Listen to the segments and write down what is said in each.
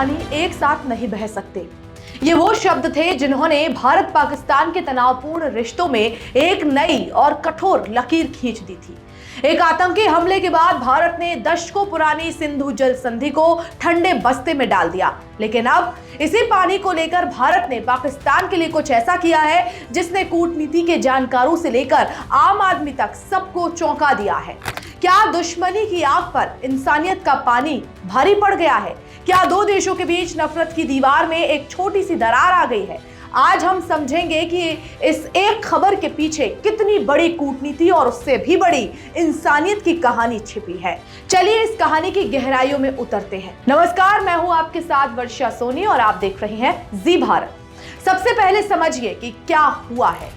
पानी एक साथ नहीं बह सकते। ये वो शब्द थे जिन्होंने भारत पाकिस्तान के तनावपूर्ण रिश्तों में एक नई और कठोर लकीर खींच दी थी। एक आतंकी हमले के बाद भारत ने दशकों पुरानी सिंधु जल संधि को ठंडे बस्ते में डाल दिया, लेकिन अब इसी पानी को लेकर भारत ने पाकिस्तान के लिए कुछ ऐसा किया है जिसने कूटनीति के जानकारों से लेकर आम आदमी तक सबको चौंका दिया है। क्या दुश्मनी की आग पर इंसानियत का पानी भारी पड़ गया है? क्या दो देशों के बीच नफरत की दीवार में एक छोटी सी दरार आ गई है? आज हम समझेंगे कि इस एक खबर के पीछे कितनी बड़ी कूटनीति और उससे भी बड़ी इंसानियत की कहानी छिपी है। चलिए इस कहानी की गहराइयों में उतरते हैं। नमस्कार, मैं हूं आपके साथ वर्षा सोनी और आप देख रहे हैं जी भारत। सबसे पहले समझिए कि क्या हुआ है।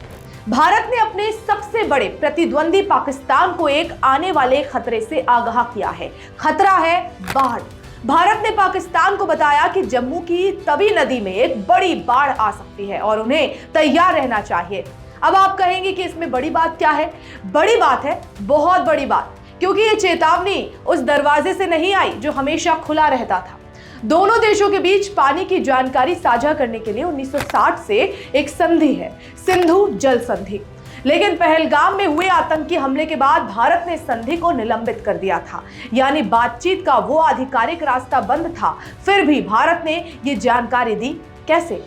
भारत ने अपने सबसे बड़े प्रतिद्वंदी पाकिस्तान को एक आने वाले खतरे से आगाह किया है। खतरा है बाढ़। भारत ने पाकिस्तान को बताया कि जम्मू की तवी नदी में एक बड़ी बाढ़ आ सकती है और उन्हें तैयार रहना चाहिए। अब आप कहेंगे कि इसमें बड़ी बात क्या है? बड़ी बात है, बहुत बड़ी बात, क्योंकि ये चेतावनी उस दरवाजे से नहीं आई जो हमेशा खुला रहता था। दोनों देशों के बीच पानी की जानकारी साझा करने के लिए 1960 से एक संधि है, सिंधु जल संधि। लेकिन पहलगाम में हुए आतंकी हमले के बाद भारत ने संधि को निलंबित कर दिया था, यानी बातचीत का वो आधिकारिक रास्ता बंद था। फिर भी भारत ने ये जानकारी दी। कैसे?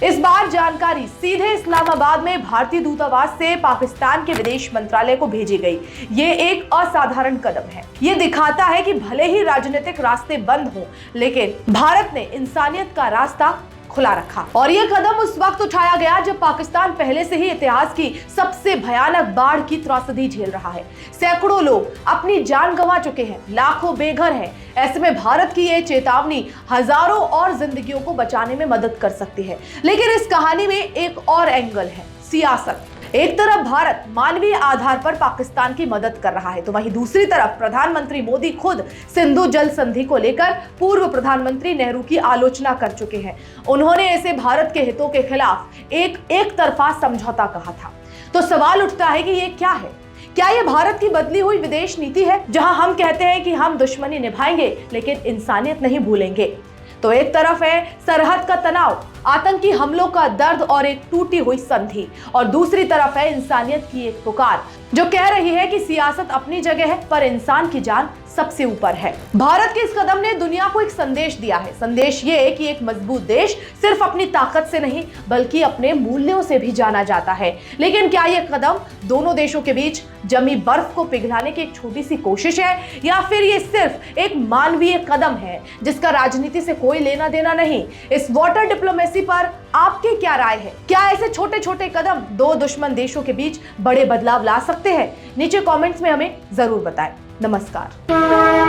इस बार जानकारी सीधे इस्लामाबाद में भारतीय दूतावास से पाकिस्तान के विदेश मंत्रालय को भेजी गई। ये एक असाधारण कदम है। ये दिखाता है कि भले ही राजनीतिक रास्ते बंद हों, लेकिन भारत ने इंसानियत का रास्ता खुला रखा। और यह कदम उस वक्त उठाया गया जब पाकिस्तान पहले से ही इतिहास की सबसे भयानक बाढ़ की त्रासदी झेल रहा है। सैकड़ों लोग अपनी जान गंवा चुके हैं, लाखों बेघर हैं। ऐसे में भारत की यह चेतावनी हजारों और जिंदगियों को बचाने में मदद कर सकती है। लेकिन इस कहानी में एक और एंगल है, सियासत। एक तरफ भारत मानवीय आधार पर पाकिस्तान की मदद कर रहा है, तो वहीं दूसरी तरफ प्रधानमंत्री मोदी खुद सिंधु जल संधि को लेकर पूर्व प्रधानमंत्री नेहरू की आलोचना कर चुके हैं। उन्होंने इसे भारत के हितों के खिलाफ एक तरफा समझौता कहा था। तो सवाल उठता है कि ये क्या है? क्या ये भारत की बदली हुई विदेश नीति है, जहां हम कहते हैं कि हम दुश्मनी निभाएंगे लेकिन इंसानियत नहीं भूलेंगे? तो एक तरफ है सरहद का तनाव, आतंकी हमलों का दर्द और एक टूटी हुई संधि, और दूसरी तरफ है इंसानियत की एक पुकार जो कह रही है कि सियासत अपनी जगह है पर इंसान की जान सबसे ऊपर है। भारत के इस कदम ने दुनिया को एक संदेश दिया है। संदेश ये कि एक मजबूत देश सिर्फ अपनी ताकत से नहीं बल्कि अपने मूल्यों से भी जाना जाता है। लेकिन क्या यह कदम दोनों देशों के बीच जमी बर्फ को पिघलाने की एक छोटी सी कोशिश है, या फिर ये सिर्फ एक मानवीय कदम है जिसका राजनीति से कोई लेना देना नहीं? इस वाटर डिप्लोमेसी पर आपकी क्या राय है? क्या ऐसे छोटे छोटे कदम दो दुश्मन देशों के बीच बड़े बदलाव ला सकते हैं? नीचे कमेंट्स में हमें जरूर बताएं। नमस्कार।